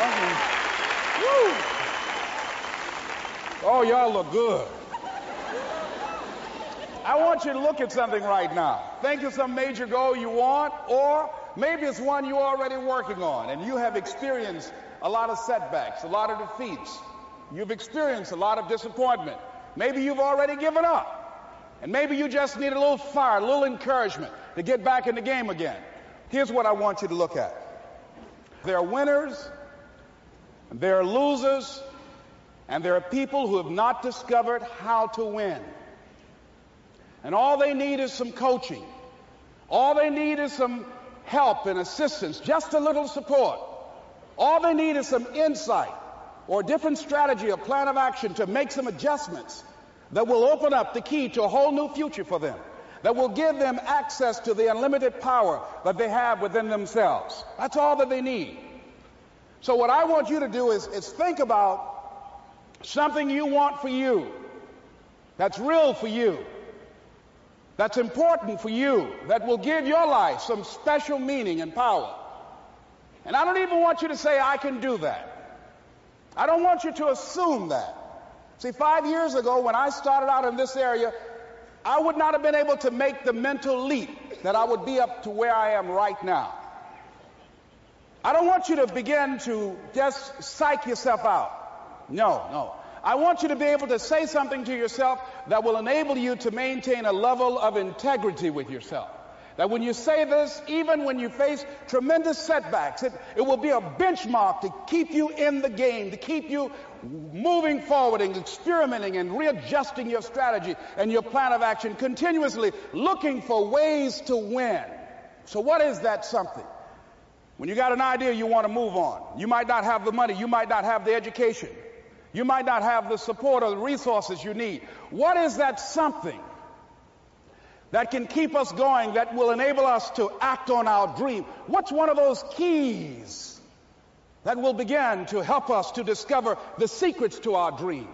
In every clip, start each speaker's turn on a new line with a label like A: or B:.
A: Woo. Oh, y'all look good. I want you to look at something right now. Think of some major goal you want, or maybe it's one you're already working on, and you have experienced a lot of setbacks, a lot of defeats. You've experienced a lot of disappointment. Maybe you've already given up, and maybe you just need a little fire, a little encouragement to get back in the game again. Here's what I want you to look at. There are winners, and there are losers, and there are people who have not discovered how to win. And all they need is some coaching. All they need is some help and assistance, just a little support. All they need is some insight or a different strategy, a plan of action to make some adjustments that will open up the key to a whole new future for them, that will give them access to the unlimited power that they have within themselves. That's all that they need. So what I want you to do is think about something you want for you, that's real for you, that's important for you, that will give your life some special meaning and power. And I don't even want you to say, I can do that. I don't want you to assume that. See, 5 years ago when I started out in this area, I would not have been able to make the mental leap that I would be up to where I am right now. I don't want you to begin to just psych yourself out. No. I want you to be able to say something to yourself that will enable you to maintain a level of integrity with yourself. That when you say this, even when you face tremendous setbacks, it will be a benchmark to keep you in the game, to keep you moving forward and experimenting and readjusting your strategy and your plan of action, continuously looking for ways to win. So what is that something? When you got an idea you want to move on, you might not have the money, you might not have the education, you might not have the support or the resources you need. What is that something that can keep us going, that will enable us to act on our dream? What's one of those keys that will begin to help us to discover the secrets to our dream?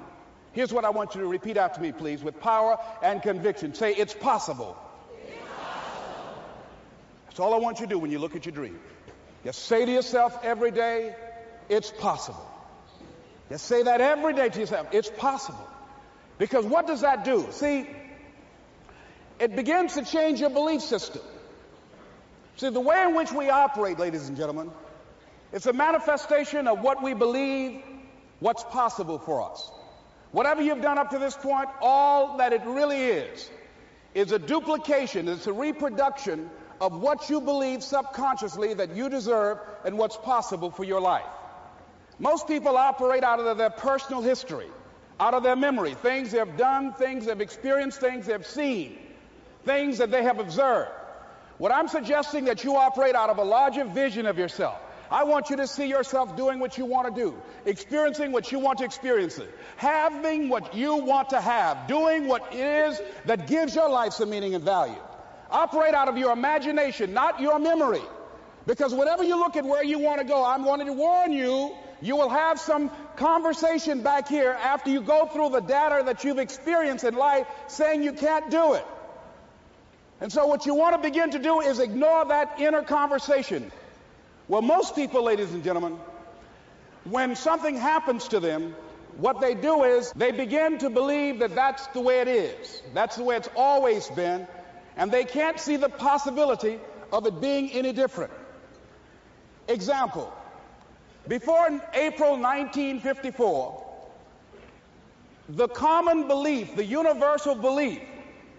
A: Here's what I want you to repeat after me, please, with power and conviction. Say, it's possible. It's possible. That's all I want you to do when you look at your dream. Just say to yourself every day, it's possible. Just say that every day to yourself, it's possible. Because what does that do? See, it begins to change your belief system. See, the way in which we operate, ladies and gentlemen, it's a manifestation of what we believe, what's possible for us. Whatever you've done up to this point, all that it really is a duplication, it's a reproduction of what you believe subconsciously that you deserve and what's possible for your life. Most people operate out of their personal history, out of their memory, things they've done, things they've experienced, things they've seen, things that they have observed. What I'm suggesting that you operate out of a larger vision of yourself. I want you to see yourself doing what you want to do, experiencing what you want to experience, having what you want to have, doing what it is that gives your life some meaning and value. Operate out of your imagination, not your memory. Because whenever you look at where you want to go, I'm wanting to warn you, you will have some conversation back here after you go through the data that you've experienced in life saying you can't do it. And so what you want to begin to do is ignore that inner conversation. Well, most people, ladies and gentlemen, when something happens to them, what they do is they begin to believe that that's the way it is. That's the way it's always been. And they can't see the possibility of it being any different. Example, before April 1954, the common belief, the universal belief,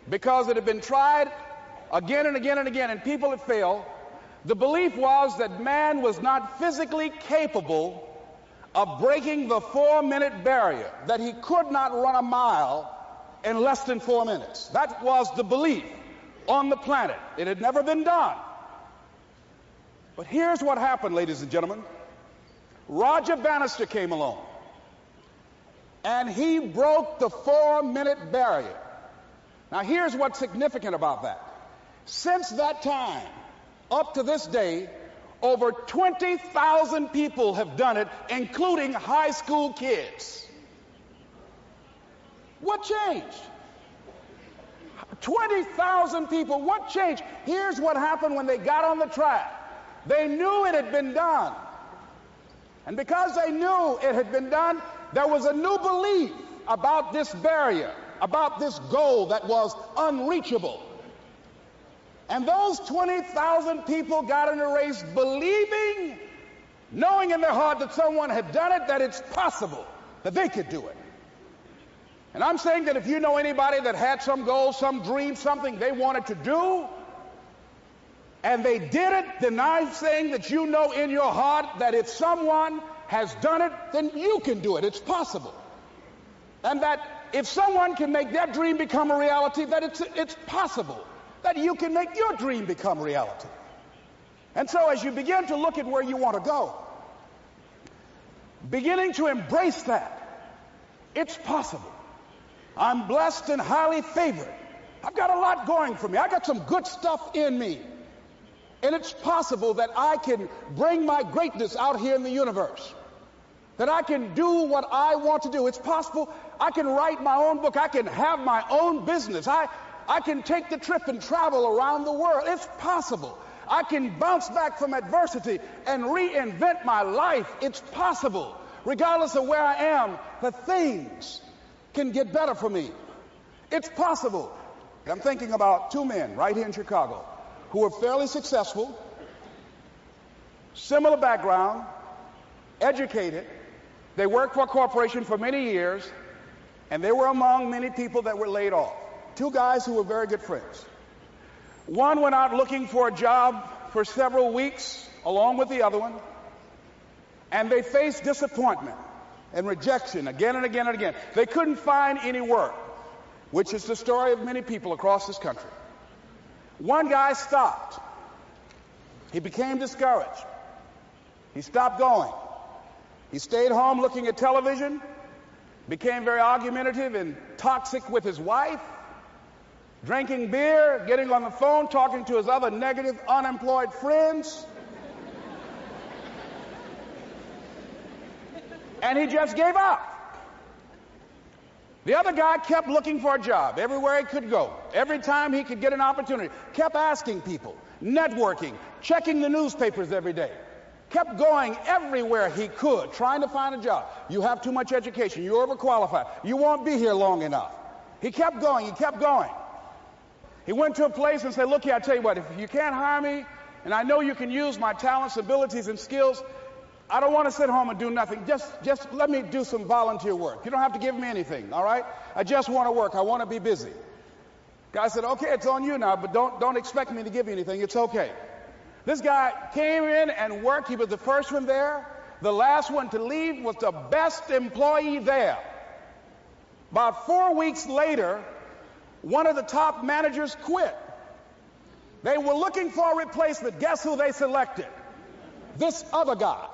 A: because it had been tried again and again and again, and people had failed, the belief was that man was not physically capable of breaking the 4-minute barrier, that he could not run a mile in less than 4 minutes. That was the belief on the planet. It had never been done. But here's what happened, ladies and gentlemen. Roger Bannister came along, and he broke the 4-minute barrier. Now, here's what's significant about that. Since that time, up to this day, over 20,000 people have done it, including high school kids. What changed? 20,000 people. What changed? Here's what happened when they got on the track. They knew it had been done. And because they knew it had been done, there was a new belief about this barrier, about this goal that was unreachable. And those 20,000 people got in a race believing, knowing in their heart that someone had done it, that it's possible that they could do it. And I'm saying that if you know anybody that had some goal, some dream, something they wanted to do, and they did it, then I'm saying that you know in your heart that if someone has done it, then you can do it. It's possible. And that if someone can make their dream become a reality, that it's possible that you can make your dream become reality. And so as you begin to look at where you want to go, beginning to embrace that, it's possible. I'm blessed and highly favored. I've got a lot going for me. I got some good stuff in me. And it's possible that I can bring my greatness out here in the universe. That I can do what I want to do. It's possible I can write my own book. I can have my own business. I can take the trip and travel around the world. It's possible. I can bounce back from adversity and reinvent my life. It's possible. Regardless of where I am, the things can get better for me. It's possible. I'm thinking about two men right here in Chicago who were fairly successful, similar background, educated. They worked for a corporation for many years, and they were among many people that were laid off. Two guys who were very good friends. One went out looking for a job for several weeks along with the other one, and they faced disappointment and rejection again and again and again. They couldn't find any work, which is the story of many people across this country. One guy stopped. He became discouraged. He stopped going. He stayed home looking at television, became very argumentative and toxic with his wife, drinking beer, getting on the phone, talking to his other negative, unemployed friends. And he just gave up. The other guy kept looking for a job everywhere he could go. Every time he could get an opportunity, kept asking people, networking, checking the newspapers every day. Kept going everywhere he could, trying to find a job. You have too much education. You're overqualified. You won't be here long enough. He kept going. He kept going. He went to a place and said, look here, I tell you what, if you can't hire me, and I know you can use my talents, abilities, and skills, I don't want to sit home and do nothing. Just let me do some volunteer work. You don't have to give me anything, all right? I just want to work. I want to be busy. Guy said, okay, it's on you now, but don't expect me to give you anything. It's okay. This guy came in and worked. He was the first one there. The last one to leave was the best employee there. About 4 weeks later, one of the top managers quit. They were looking for a replacement. Guess who they selected? This other guy.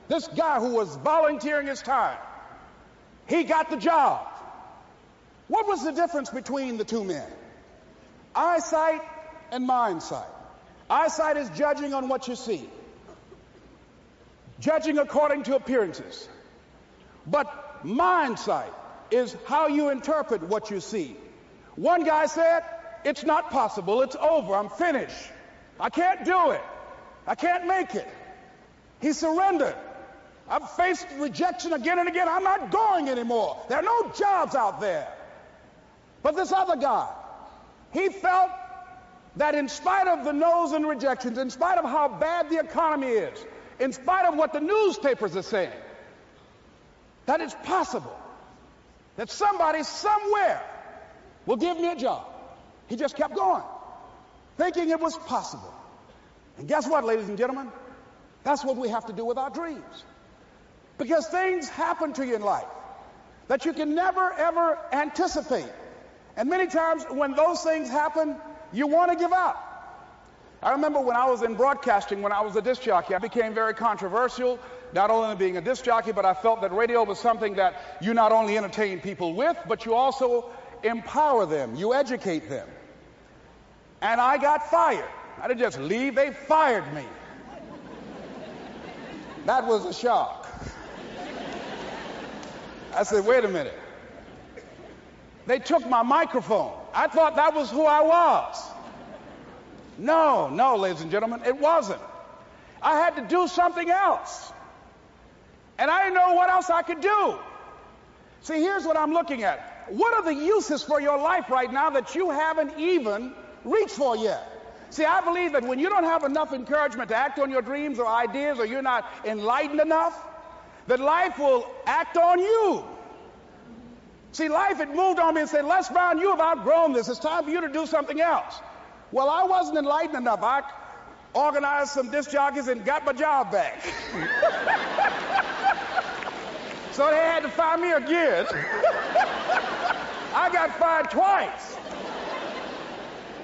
A: This guy who was volunteering his time. He got the job. What was the difference between the two men? Eyesight and mindsight. Eyesight is judging on what you see. Judging according to appearances. But mindsight is how you interpret what you see. One guy said, it's not possible. It's over. I'm finished. I can't do it. I can't make it. He surrendered. I've faced rejection again and again. I'm not going anymore. There are no jobs out there. But this other guy, he felt that in spite of the no's and rejections, in spite of how bad the economy is, in spite of what the newspapers are saying, that it's possible that somebody somewhere will give me a job. He just kept going, thinking it was possible. And guess what, ladies and gentlemen? That's what we have to do with our dreams. Because things happen to you in life that you can never, ever anticipate. And many times when those things happen, you want to give up. I remember when I was in broadcasting, when I was a disc jockey, I became very controversial, not only being a disc jockey, but I felt that radio was something that you not only entertain people with, but you also empower them, you educate them. And I got fired. I didn't just leave, they fired me. That was a shock. I said, wait a minute. They took my microphone. I thought that was who I was. No, ladies and gentlemen, it wasn't. I had to do something else. And I didn't know what else I could do. See, here's what I'm looking at. What are the uses for your life right now that you haven't even reached for yet? See, I believe that when you don't have enough encouragement to act on your dreams or ideas, or you're not enlightened enough, that life will act on you. See, life had moved on me and said, Les Brown, you have outgrown this. It's time for you to do something else. Well, I wasn't enlightened enough. I organized some disc jockeys and got my job back. So they had to fire me again. I got fired twice.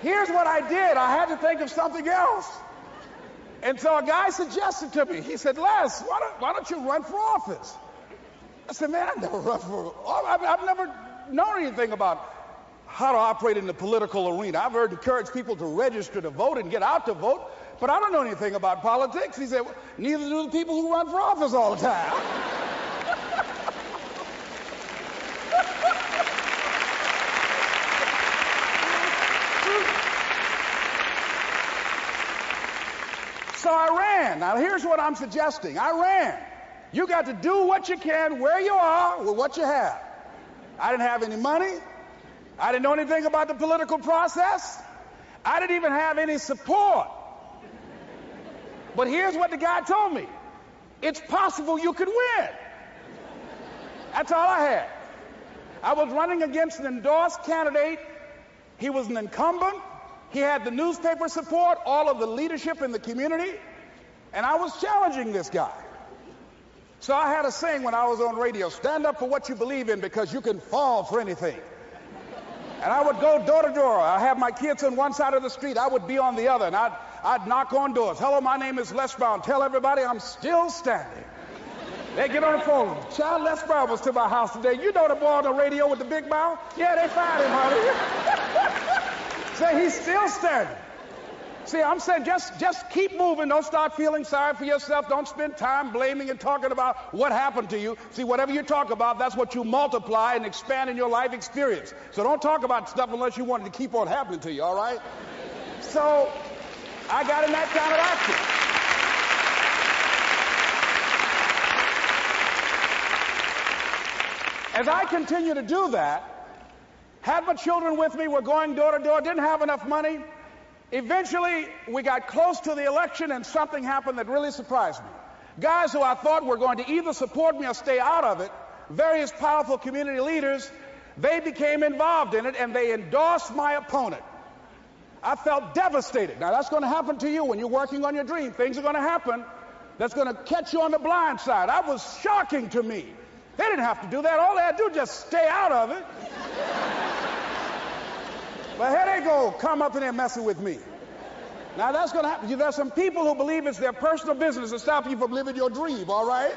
A: Here's what I did. I had to think of something else. And so a guy suggested to me, he said, Les, why don't you run for office? I said, man, I've never run for office. I've never known anything about how to operate in the political arena. I've heard encourage people to register to vote and get out to vote, but I don't know anything about politics. He said, well, neither do the people who run for office all the time. So I ran. Now here's what I'm suggesting. I ran. You got to do what you can where you are with what you have. I didn't have any money. I didn't know anything about the political process. I didn't even have any support. But here's what the guy told me. It's possible you could win. That's all I had. I was running against an endorsed candidate. He was an incumbent. He had the newspaper support, all of the leadership in the community, and I was challenging this guy. So I had a saying when I was on radio, stand up for what you believe in because you can fall for anything. And I would go door to door. I have my kids on one side of the street. I would be on the other, and I'd knock on doors. Hello, my name is Les Brown. Tell everybody I'm still standing. They get on the phone. Child, Les Brown was to my house today. You know the boy on the radio with the big mouth? Yeah, they fired him, honey. Say he's still standing. See, I'm saying just keep moving. Don't start feeling sorry for yourself. Don't spend time blaming and talking about what happened to you. See, whatever you talk about, that's what you multiply and expand in your life experience. So don't talk about stuff unless you want it to keep on happening to you, all right? So I got in that kind of action. As I continue to do that, had my children with me, were going door to door, didn't have enough money. Eventually, we got close to the election and something happened that really surprised me. Guys who I thought were going to either support me or stay out of it, various powerful community leaders, they became involved in it and they endorsed my opponent. I felt devastated. Now, that's going to happen to you when you're working on your dream. Things are going to happen that's going to catch you on the blind side. That was shocking to me. They didn't have to do that. All they had to do was just stay out of it. But here they go, come up in there messing with me. Now that's going to happen. There's some people who believe it's their personal business to stop you from living your dream, all right?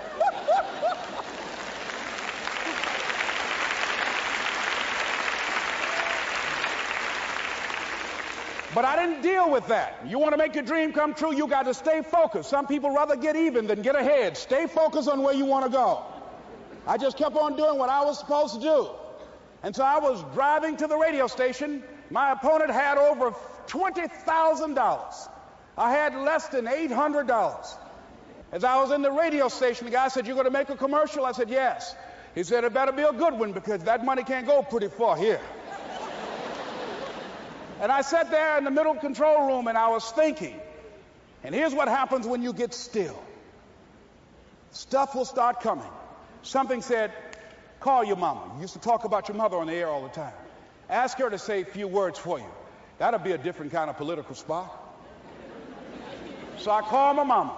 A: But I didn't deal with that. You want to make your dream come true, you got to stay focused. Some people rather get even than get ahead. Stay focused on where you want to go. I just kept on doing what I was supposed to do. And so I was driving to the radio station. My opponent had over $20,000. I had less than $800. As I was in the radio station, the guy said, "You're going to make a commercial?" I said, "Yes." He said, "It better be a good one because that money can't go pretty far here." And I sat there in the middle control room and I was thinking. And here's what happens when you get still. Stuff will start coming. Something said, "Call your mama." You used to talk about your mother on the air all the time. Ask her to say a few words for you. That'll be a different kind of political spot. So I called my mama.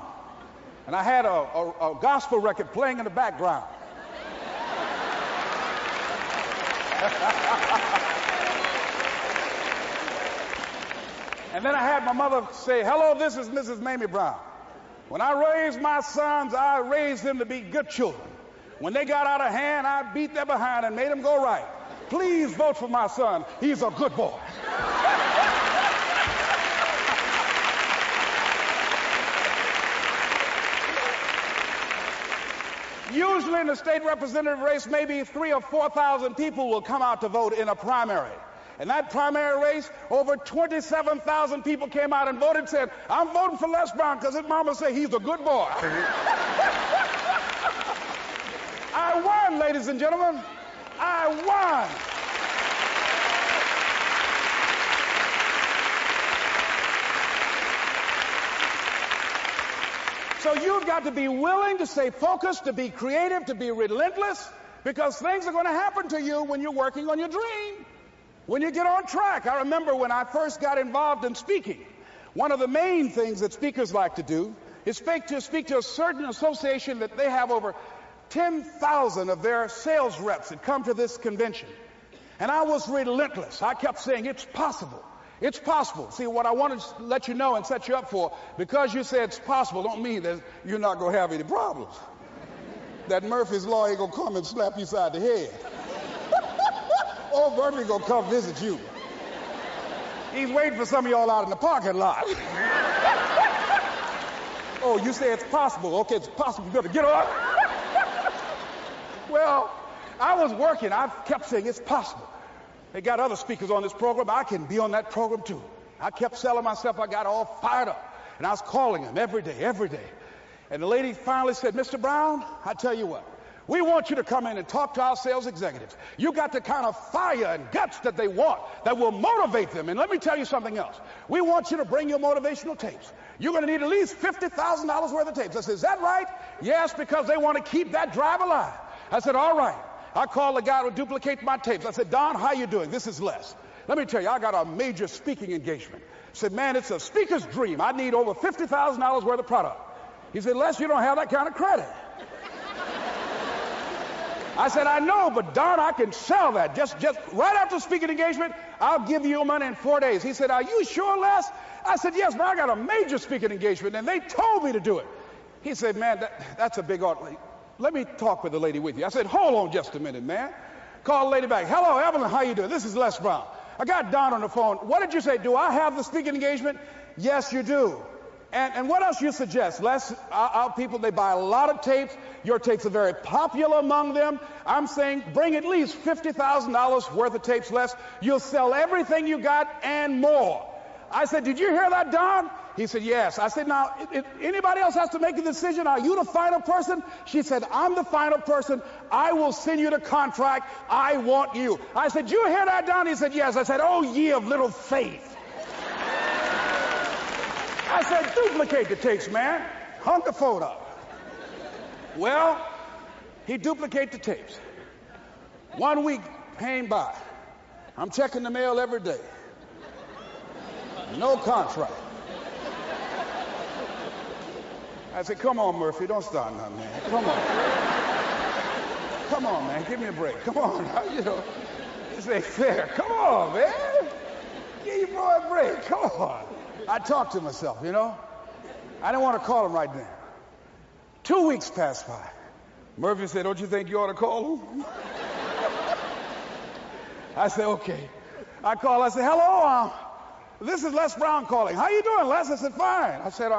A: And I had a gospel record playing in the background. And then I had my mother say, "Hello, this is Mrs. Mamie Brown. When I raised my sons, I raised them to be good children. When they got out of hand, I beat their behind and made them go right. Please vote for my son. He's a good boy." Usually in the state representative race, maybe 3,000 or 4,000 people will come out to vote in a primary. In that primary race, over 27,000 people came out and voted and said, "I'm voting for Les Brown because his mama said he's a good boy." ladies and gentlemen. I won. So you've got to be willing to stay focused, to be creative, to be relentless, because things are going to happen to you when you're working on your dream, when you get on track. I remember when I first got involved in speaking, one of the main things that speakers like to do is speak to a certain association that they have over 10,000 of their sales reps that come to this convention. And I was relentless. I kept saying, it's possible. It's possible. See, what I want to let you know and set you up for, because you say it's possible, don't mean that you're not going to have any problems. That Murphy's Law ain't going to come and slap you side the head. Old Murphy going to come visit you. He's waiting for some of y'all out in the parking lot. Oh, you say it's possible. Okay, it's possible. You better get up. Well, I was working. I kept saying it's possible. They got other speakers on this program. I can be on that program too. I kept selling myself. I got all fired up. And I was calling them every day. And the lady finally said, Mr. Brown, I tell you what, we want you to come in and talk to our sales executives. You got the kind of fire and guts that they want, that will motivate them. And let me tell you something else. We want you to bring your motivational tapes. You're going to need at least $50,000 worth of tapes. I said, is that right? Yes, because they want to keep that drive alive. I said, all right. I called the guy who duplicates my tapes. I said, Don, how you doing? This is Les. Let me tell you, I got a major speaking engagement. I said, man, it's a speaker's dream. I need over $50,000 worth of product. He said, Les, you don't have that kind of credit. I said, I know, but Don, I can sell that. Just right after speaking engagement, I'll give you your money in 4 days. He said, are you sure, Les? I said, yes, man, I got a major speaking engagement, and they told me to do it. He said, man, that's a big order. Let me talk with the lady with you. I said, hold on just a minute, man. Call the lady back. Hello, Evelyn, how you doing? This is Les Brown. I got Don on the phone. What did you say? Do I have the speaking engagement? Yes, you do. And what else you suggest? Les, our people, they buy a lot of tapes. Your tapes are very popular among them. I'm saying bring at least $50,000 worth of tapes, Les. You'll sell everything you got and more. I said, did you hear that, Don? He said, yes. I said, now, if anybody else has to make a decision, are you the final person? She said, I'm the final person. I will send you the contract. I want you. I said, you hear that, Don? He said, yes. I said, oh, ye of little faith. I said, duplicate the tapes, man. Hung the phone up. Well, he duplicated the tapes. 1 week came by. I'm checking the mail every day. No contract. I said, come on, Murphy, don't start nothing, man. Come on. Come on, man, give me a break. Come on, you know, this ain't fair. Come on, man. Give your boy a break. Come on. I talked to myself, you know. I didn't want to call him right then. 2 weeks passed by. Murphy said, don't you think you ought to call him? I said, okay. I called. I said, hello, this is Les Brown calling. How you doing, Les? I said, fine. I said,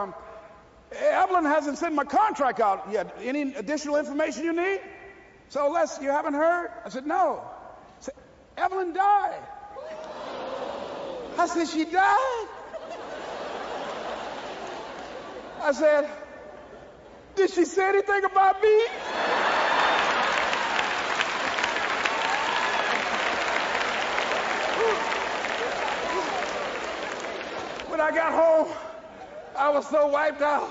A: Evelyn hasn't sent my contract out yet. Any additional information you need? So, Les, you haven't heard? I said, no. I said, Evelyn died. I said, she died? I said, did she say anything about me? When I got home, I was so wiped out.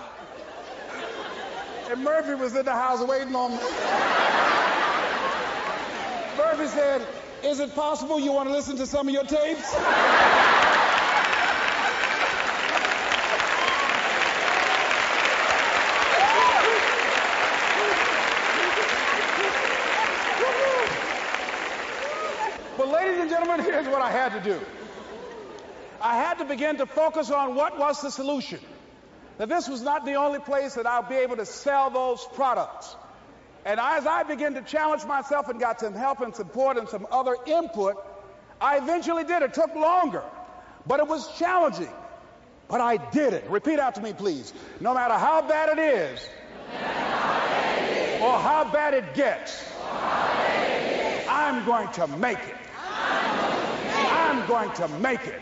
A: And Murphy was in the house waiting on me. Murphy said, is it possible you want to listen to some of your tapes? But ladies and gentlemen, here's what I had to do. I had to begin to focus on what was the solution. That this was not the only place that I'll be able to sell those products. And as I began to challenge myself and got some help and support and some other input, I eventually did. It took longer, but it was challenging. But I did it. Repeat after me, please. No matter how bad it is, or how bad it gets, I'm going to make it. I'm going to make it.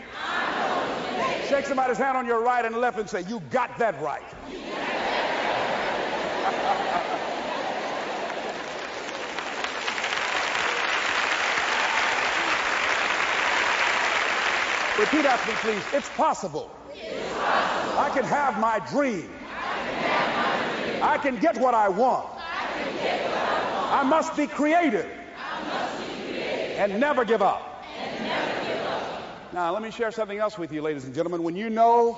A: Shake somebody's hand on your right and left and say, you got that right. Repeat after me, please. It's possible. I can have my dream. I can get what I want. I must be creative and never give up. Now, let me share something else with you, ladies and gentlemen. When you know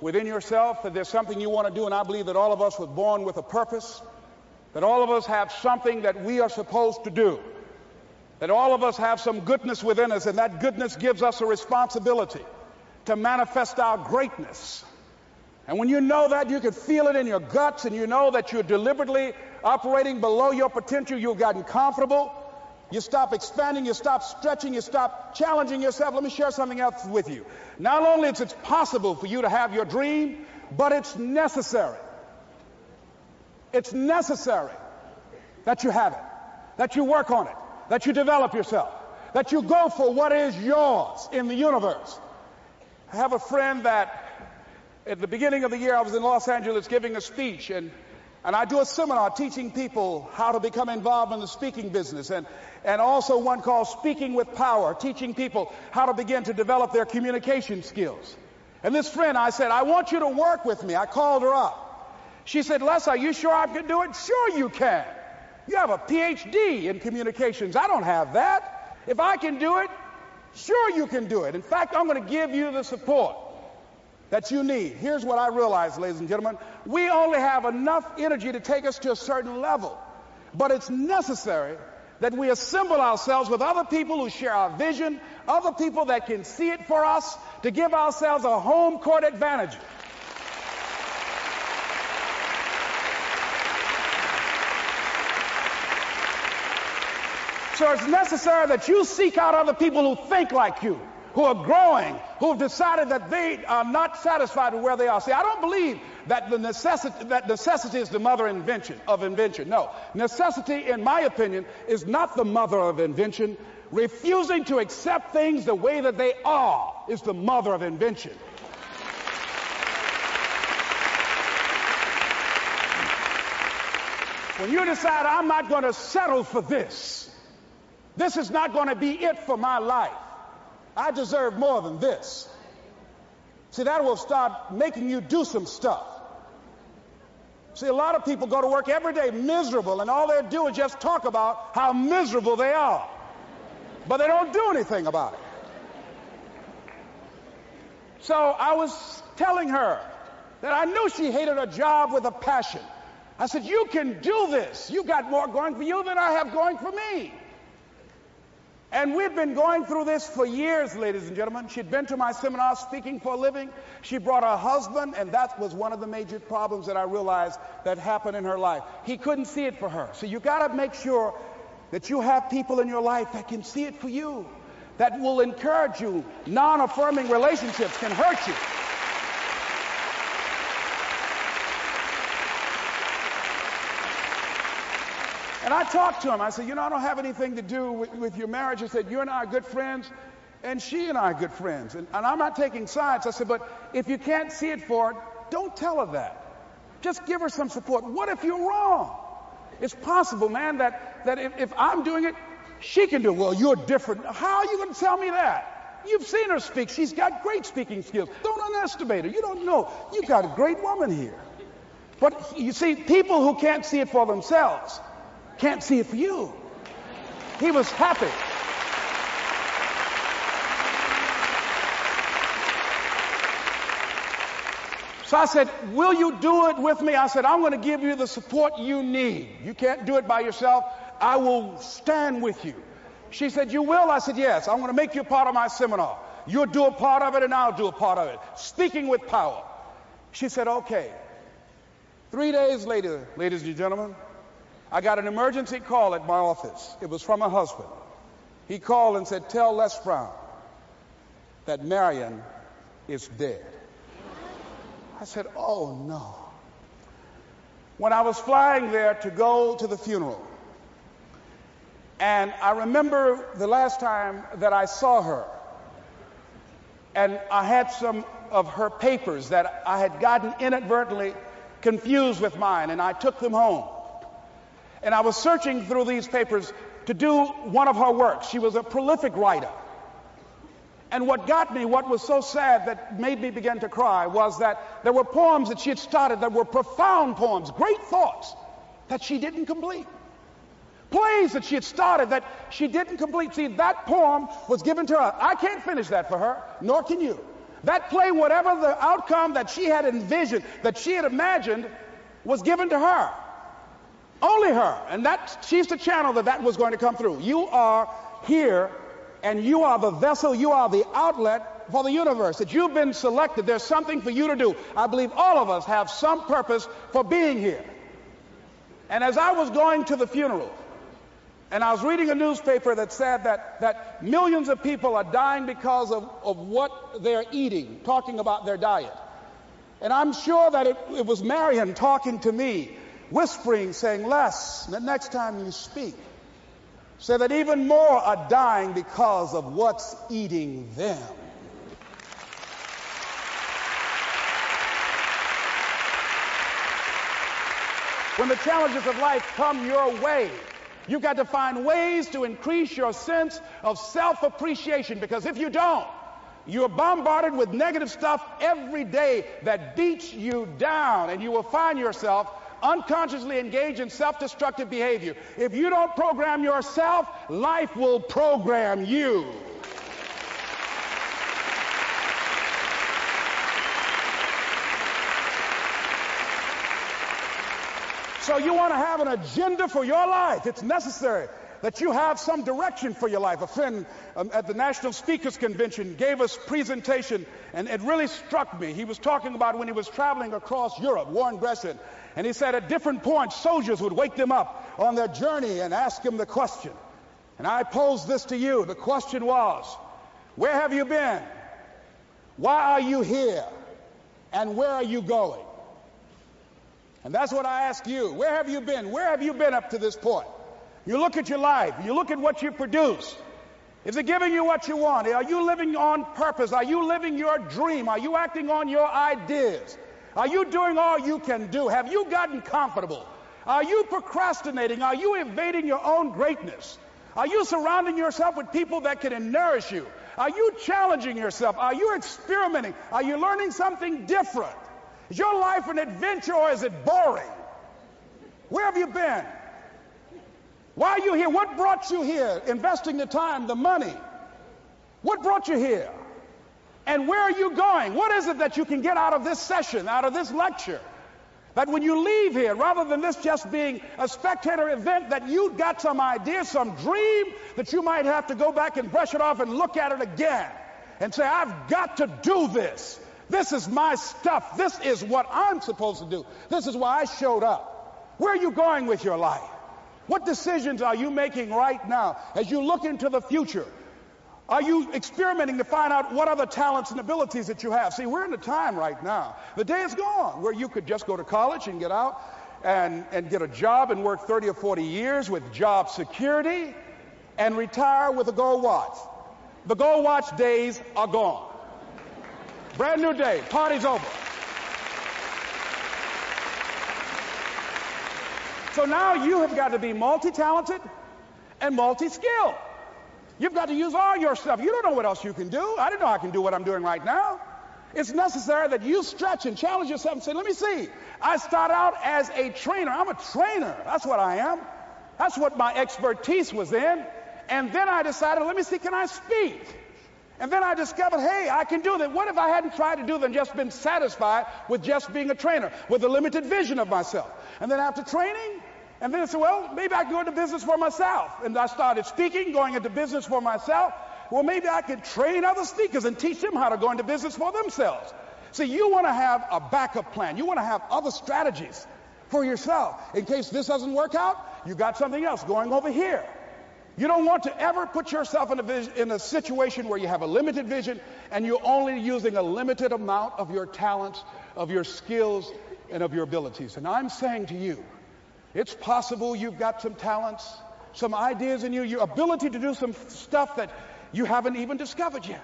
A: within yourself that there's something you want to do, and I believe that all of us were born with a purpose, that all of us have something that we are supposed to do, that all of us have some goodness within us, and that goodness gives us a responsibility to manifest our greatness. And when you know that, you can feel it in your guts, and you know that you're deliberately operating below your potential. You've gotten comfortable. You stop expanding, you stop stretching, you stop challenging yourself. Let me share something else with you. Not only is it possible for you to have your dream, but it's necessary. It's necessary that you have it, that you work on it, that you develop yourself, that you go for what is yours in the universe. I have a friend that at the beginning of the year I was in Los Angeles giving a speech, and I do a seminar teaching people how to become involved in the speaking business, and also one called Speaking with Power, teaching people how to begin to develop their communication skills. And this friend, I said, I want you to work with me. I called her up. She said, Les, are you sure I can do it? Sure you can. You have a PhD in communications. I don't have that. If I can do it, sure you can do it. In fact, I'm going to give you the support that you need. Here's what I realize, ladies and gentlemen. We only have enough energy to take us to a certain level, but it's necessary that we assemble ourselves with other people who share our vision, other people that can see it for us, to give ourselves a home court advantage. So it's necessary that you seek out other people who think like you, who are growing, who have decided that they are not satisfied with where they are. See, I don't believe that necessity is the mother of invention. No, necessity, in my opinion, is not the mother of invention. Refusing to accept things the way that they are is the mother of invention. When you decide, I'm not going to settle for this, this is not going to be it for my life, I deserve more than this. See, that will start making you do some stuff. See, a lot of people go to work every day miserable, and all they do is just talk about how miserable they are. But they don't do anything about it. So I was telling her that I knew she hated her job with a passion. I said, you can do this. You got more going for you than I have going for me. And we've been going through this for years, ladies and gentlemen. She'd been to my seminar speaking for a living. She brought her husband, and that was one of the major problems that I realized that happened in her life. He couldn't see it for her. So you got to make sure that you have people in your life that can see it for you, that will encourage you. Non-affirming relationships can hurt you. And I talked to him. I said, I don't have anything to do with your marriage. He said, you and I are good friends, and she and I are good friends. And I'm not taking sides. I said, but if you can't see it for her, don't tell her that. Just give her some support. What if you're wrong? It's possible, man, that if I'm doing it, she can do it. Well, you're different. How are you going to tell me that? You've seen her speak. She's got great speaking skills. Don't underestimate her. You don't know. You got a great woman here. But you see, people who can't see it for themselves can't see it for you. He was happy. So I said, will you do it with me? I said, I'm going to give you the support you need. You can't do it by yourself. I will stand with you. She said, you will? I said, yes. I'm going to make you a part of my seminar. You'll do a part of it, and I'll do a part of it. Speaking with Power. She said, okay. 3 days later, ladies and gentlemen, I got an emergency call at my office. It was from her husband. He called and said, tell Les Brown that Marion is dead. I said, oh no. When I was flying there to go to the funeral, and I remember the last time that I saw her, and I had some of her papers that I had gotten inadvertently confused with mine, and I took them home. And I was searching through these papers to do one of her works. She was a prolific writer. And what got me, what was so sad that made me begin to cry, was that there were poems that she had started that were profound poems, great thoughts that she didn't complete. Plays that she had started that she didn't complete. See, that poem was given to her. I can't finish that for her, nor can you. That play, whatever the outcome that she had envisioned, that she had imagined, was given to her. Only her. And she's the channel that was going to come through. You are here, and you are the vessel, you are the outlet for the universe. That you've been selected. There's something for you to do. I believe all of us have some purpose for being here. And as I was going to the funeral, and I was reading a newspaper that said that millions of people are dying because of what they're eating, talking about their diet. And I'm sure that it was Marion talking to me, whispering, saying, Les, the next time you speak, say that even more are dying because of what's eating them. When the challenges of life come your way, you've got to find ways to increase your sense of self-appreciation, because if you don't, you're bombarded with negative stuff every day that beats you down, and you will find yourself unconsciously engaged in self-destructive behavior. If you don't program yourself, life will program you. So you want to have an agenda for your life. It's necessary that you have some direction for your life. A friend at the National Speakers Convention gave us a presentation, and it really struck me. He was talking about when he was traveling across Europe, Warren Gresham, and he said at different points, soldiers would wake them up on their journey and ask them the question. And I posed this to you. The question was, where have you been? Why are you here? And where are you going? And that's what I ask you. Where have you been? Where have you been up to this point? You look at your life. You look at what you produce. Is it giving you what you want? Are you living on purpose? Are you living your dream? Are you acting on your ideas? Are you doing all you can do? Have you gotten comfortable? Are you procrastinating? Are you evading your own greatness? Are you surrounding yourself with people that can nourish you? Are you challenging yourself? Are you experimenting? Are you learning something different? Is your life an adventure, or is it boring? Where have you been? Why are you here? What brought you here? Investing the time, the money. What brought you here? And where are you going? What is it that you can get out of this session, out of this lecture? That when you leave here, rather than this just being a spectator event, that you got some idea, some dream, that you might have to go back and brush it off and look at it again and say, I've got to do this. This is my stuff. This is what I'm supposed to do. This is why I showed up. Where are you going with your life? What decisions are you making right now as you look into the future? Are you experimenting to find out what other talents and abilities that you have? See, we're in a time right now. The day is gone where you could just go to college and get out and get a job and work 30 or 40 years with job security and retire with a gold watch. The gold watch days are gone. Brand new day. Party's over. So now you have got to be multi-talented and multi-skilled. You've got to use all your stuff. You don't know what else you can do. I didn't know I can do what I'm doing right now. It's necessary that you stretch and challenge yourself and say, let me see. I started out as a trainer. I'm a trainer. That's what I am. That's what my expertise was in. And then I decided, let me see, can I speak? And then I discovered, hey, I can do that. What if I hadn't tried to do that and just been satisfied with just being a trainer, with a limited vision of myself? And then after training, and then I said, well, maybe I can go into business for myself. And I started speaking, going into business for myself. Well, maybe I could train other speakers and teach them how to go into business for themselves. See, you want to have a backup plan. You want to have other strategies for yourself. In case this doesn't work out, you got something else going over here. You don't want to ever put yourself in a situation where you have a limited vision and you're only using a limited amount of your talents, of your skills, and of your abilities. And I'm saying to you, it's possible you've got some talents, some ideas in you, your ability to do some stuff that you haven't even discovered yet.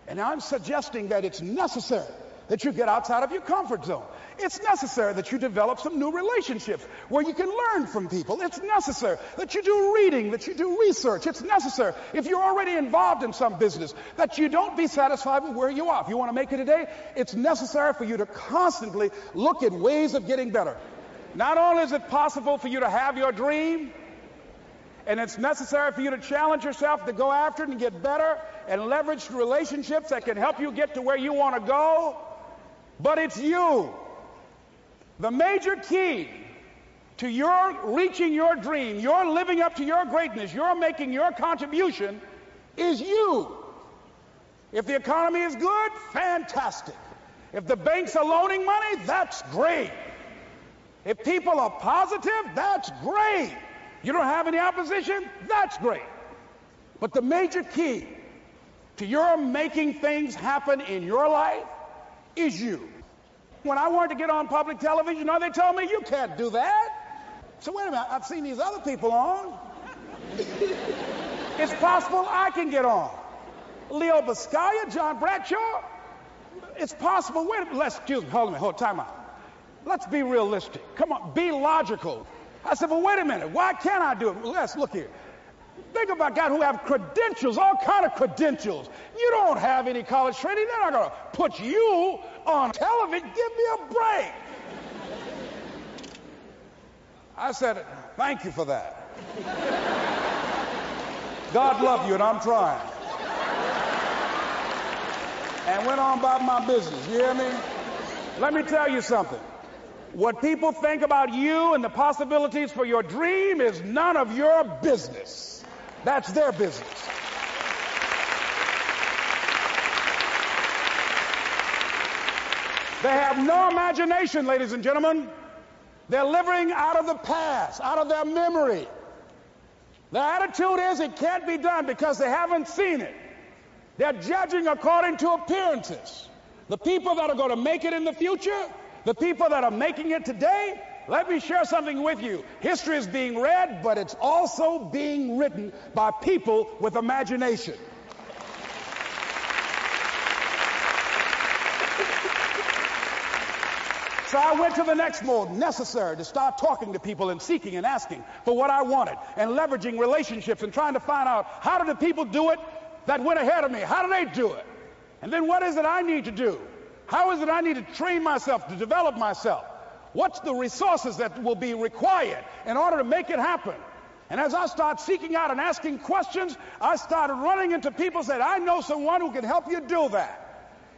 A: And I'm suggesting that it's necessary that you get outside of your comfort zone. It's necessary that you develop some new relationships where you can learn from people. It's necessary that you do reading, that you do research. It's necessary, if you're already involved in some business, that you don't be satisfied with where you are. If you want to make it today, it's necessary for you to constantly look at ways of getting better. Not only is it possible for you to have your dream, and it's necessary for you to challenge yourself to go after it and get better and leverage relationships that can help you get to where you want to go, but it's you. The major key to your reaching your dream, your living up to your greatness, your making your contribution is you. If the economy is good, fantastic. If the banks are loaning money, that's great. If people are positive, that's great. You don't have any opposition, that's great. But the major key to your making things happen in your life is you. When I wanted to get on public television, you know, they told me, you can't do that. So wait a minute, I've seen these other people on. It's possible I can get on. Leo Biscaya, John Bradshaw, it's possible. Wait a minute, excuse me, hold time out. Let's be realistic. Come on, be logical. I said, well, wait a minute, why can't I do it? Well, let's look here. Think about guys who have credentials, all kind of credentials. You don't have any college training. They're not going to put you on television. Give me a break. I said, thank you for that. God love you, and I'm trying. And went on about my business. You hear me? Let me tell you something. What people think about you and the possibilities for your dream is none of your business. That's their business. They have no imagination, ladies and gentlemen. They're living out of the past, out of their memory. Their attitude is it can't be done because they haven't seen it. They're judging according to appearances. The people that are going to make it in the future, the people that are making it today, let me share something with you. History is being read, but it's also being written by people with imagination. So I went to the next mode, necessary to start talking to people and seeking and asking for what I wanted and leveraging relationships and trying to find out how do the people do it that went ahead of me? How do they do it? And then what is it I need to do? How is it I need to train myself, to develop myself? What's the resources that will be required in order to make it happen? And as I start seeking out and asking questions, I started running into people who said, I know someone who can help you do that.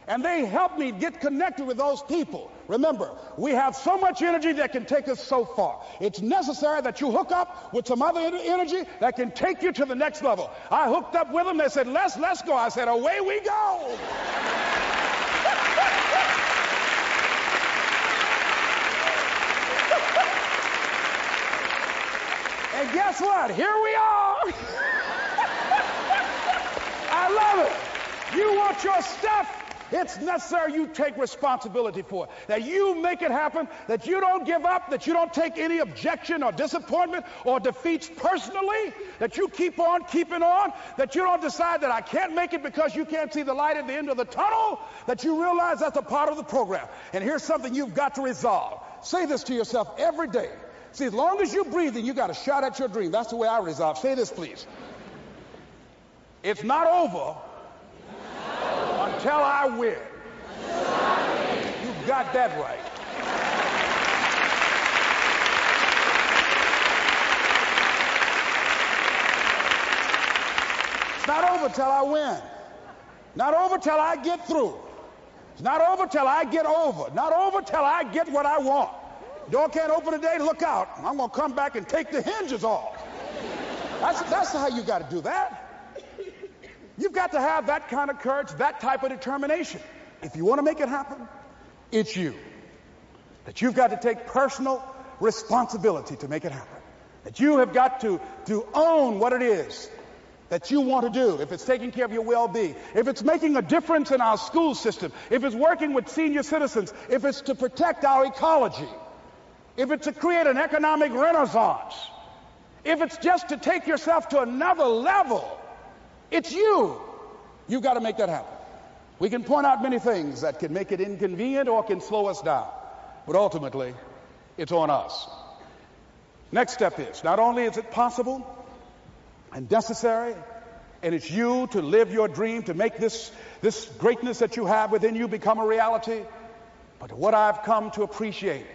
A: And they helped me get connected with those people. Remember, we have so much energy that can take us so far. It's necessary that you hook up with some other energy that can take you to the next level. I hooked up with them. They said, let's go. I said, away we go. And guess what? Here we are. I love it. You want your stuff? It's necessary you take responsibility for it, that you make it happen, that you don't give up, that you don't take any objection or disappointment or defeats personally, that you keep on keeping on, that you don't decide that I can't make it because you can't see the light at the end of the tunnel, that you realize that's a part of the program. And here's something you've got to resolve. Say this to yourself every day. See, as long as you're breathing, you got a shot at your dream. That's the way I resolve. Say this, please. It's not over until I win. You got that right. It's not over till I win. Not over till I get through. It's not over till I get over. Not over till I get what I want. Door can't open today, look out. I'm going to come back and take the hinges off. That's how you got to do that. You've got to have that kind of courage, that type of determination. If you want to make it happen, it's you. That you've got to take personal responsibility to make it happen. That you have got to own what it is that you want to do. If it's taking care of your well-being, if it's making a difference in our school system, if it's working with senior citizens, if it's to protect our ecology, if it's to create an economic renaissance, if it's just to take yourself to another level, it's you. You've got to make that happen. We can point out many things that can make it inconvenient or can slow us down, but ultimately, it's on us. Next step is, not only is it possible and necessary, and it's you to live your dream, to make this greatness that you have within you become a reality, but what I've come to appreciate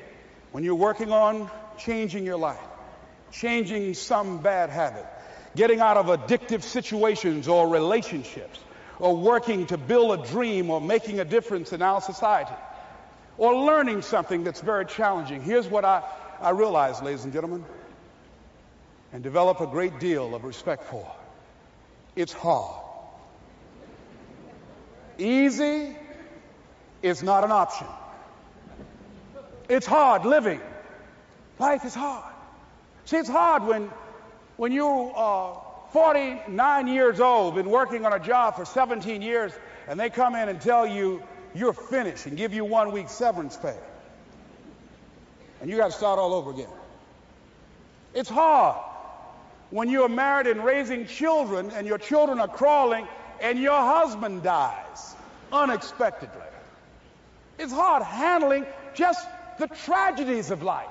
A: when you're working on changing your life, changing some bad habit, getting out of addictive situations or relationships, or working to build a dream or making a difference in our society, or learning something that's very challenging. Here's what I realize, ladies and gentlemen, and develop a great deal of respect for. It's hard. Easy is not an option. It's hard living. Life is hard. See, it's hard when you're 49 years old, been working on a job for 17 years, and they come in and tell you you're finished and give you 1 week severance pay. And you got to start all over again. It's hard when you're married and raising children and your children are crawling and your husband dies unexpectedly. It's hard handling just the tragedies of life.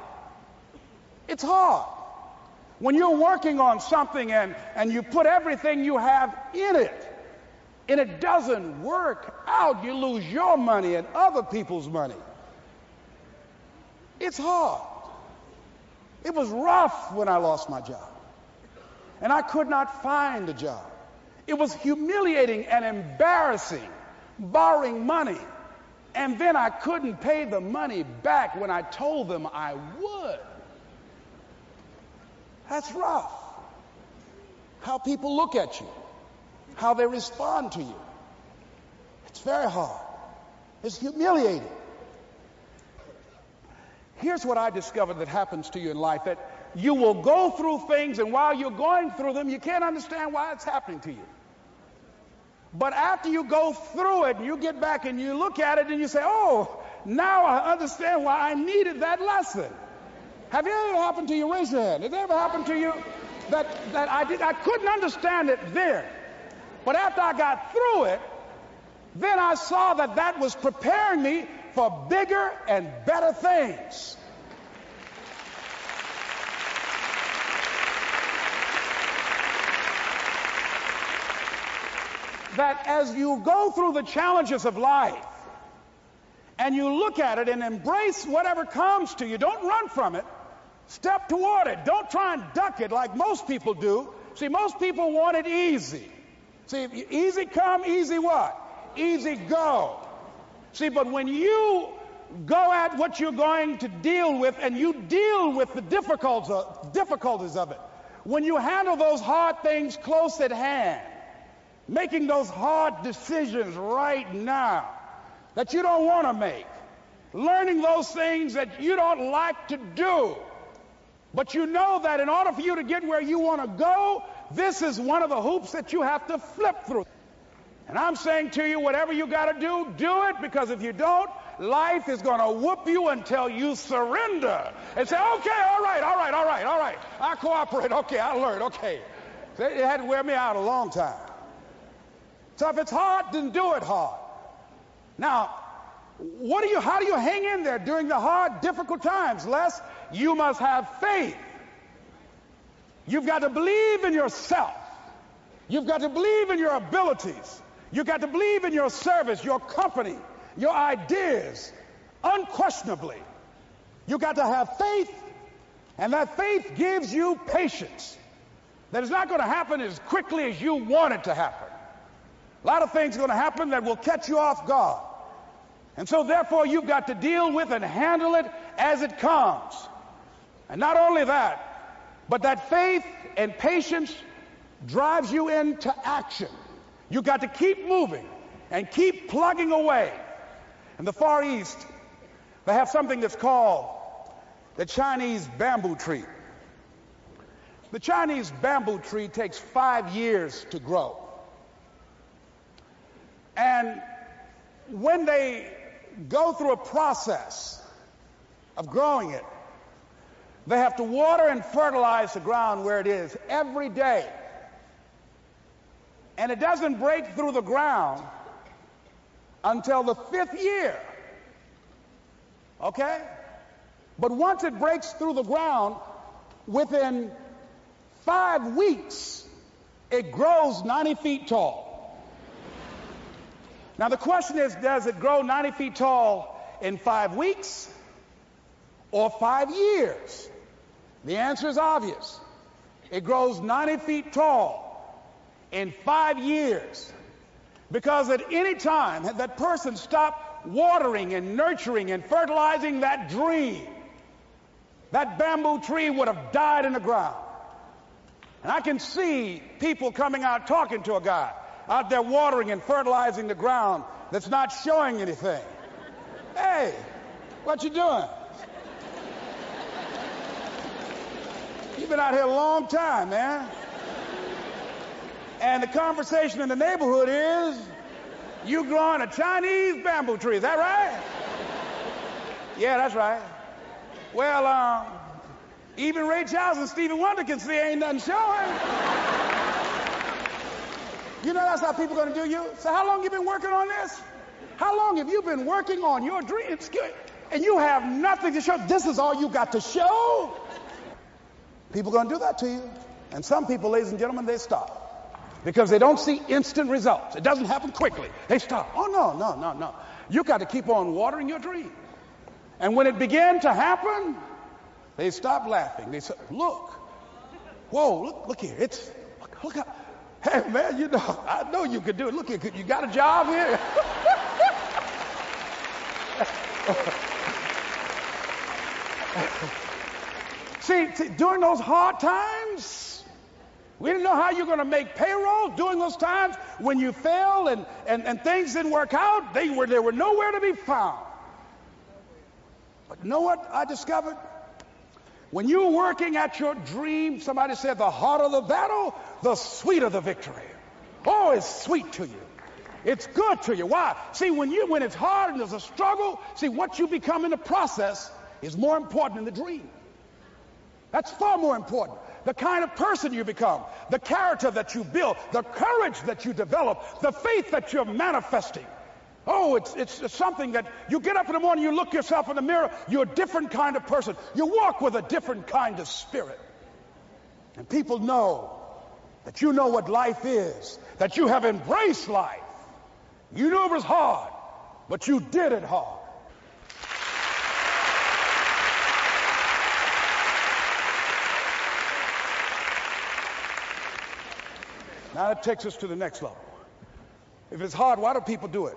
A: It's hard when you're working on something and you put everything you have in it and it doesn't work out. You lose your money and other people's money. It's hard. It was rough when I lost my job and I could not find a job. It was humiliating and embarrassing, borrowing money, and then I couldn't pay the money back when I told them I would. That's rough. How people look at you, how they respond to you. It's very hard. It's humiliating. Here's what I discovered that happens to you in life, that you will go through things, and while you're going through them, you can't understand why it's happening to you. But after you go through it, and you get back and you look at it and you say, oh, now I understand why I needed that lesson. Have it ever happened to you? Raise your hand. Has it ever happened to you that I couldn't understand it then, but after I got through it, then I saw that was preparing me for bigger and better things. That as you go through the challenges of life and you look at it and embrace whatever comes to you, don't run from it. Step toward it. Don't try and duck it like most people do. See, most people want it easy. See, easy come, easy what? Easy go. See, but when you go at what you're going to deal with and you deal with the difficulties of it, when you handle those hard things close at hand, making those hard decisions right now that you don't want to make, learning those things that you don't like to do, but you know that in order for you to get where you want to go, this is one of the hoops that you have to flip through. And I'm saying to you, whatever you got to do it, because if you don't, life is going to whoop you until you surrender and say, okay, all right, I cooperate, okay, I learned, okay. It had to wear me out a long time. So if it's hard, then do it hard. Now, how do you hang in there during the hard, difficult times? Les, you must have faith. You've got to believe in yourself. You've got to believe in your abilities. You've got to believe in your service, your company, your ideas, unquestionably. You've got to have faith, and that faith gives you patience. That it's not going to happen as quickly as you want it to happen. A lot of things are going to happen that will catch you off guard. And so therefore you've got to deal with and handle it as it comes. And not only that, but that faith and patience drives you into action. You've got to keep moving and keep plugging away. In the Far East, they have something that's called the Chinese bamboo tree. The Chinese bamboo tree takes 5 years to grow. And when they go through a process of growing it, they have to water and fertilize the ground where it is every day. And it doesn't break through the ground until the 5th year. Okay? But once it breaks through the ground, within 5 weeks, it grows 90 feet tall. Now the question is, does it grow 90 feet tall in 5 weeks or 5 years? The answer is obvious. It grows 90 feet tall in 5 years. Because at any time that person stopped watering and nurturing and fertilizing that dream, that bamboo tree would have died in the ground. And I can see people coming out talking to a guy out there watering and fertilizing the ground that's not showing anything. Hey, what you doing? You've been out here a long time, man. And the conversation in the neighborhood is, you growing a Chinese bamboo tree, is that right? Yeah, that's right. Well, even Ray Charles and Stevie Wonder can see ain't nothing showing. You know that's how people are going to do you? So how long you been working on this? How long have you been working on your dreams? And you have nothing to show. This is all you got to show. People are going to do that to you. And some people, ladies and gentlemen, they stop. Because they don't see instant results. It doesn't happen quickly. They stop. Oh, no. You got to keep on watering your dream. And when it began to happen, they stopped laughing. They said, look. Whoa, look here. Look how. Hey, man, you know, I know you could do it. Look here, you got a job here? See, during those hard times, we didn't know how you're going to make payroll. During those times when you failed and things didn't work out, they were nowhere to be found. But you know what I discovered? When you're working at your dream, somebody said the harder the battle, the sweeter the victory. Oh, it's sweet to you. It's good to you. Why? See, when it's hard and there's a struggle, see, what you become in the process is more important than the dream. That's far more important. The kind of person you become, the character that you build, the courage that you develop, the faith that you're manifesting. Oh, it's something that you get up in the morning, you look yourself in the mirror, you're a different kind of person. You walk with a different kind of spirit. And people know that you know what life is, that you have embraced life. You knew it was hard, but you did it hard. Now that takes us to the next level. If it's hard, why do people do it?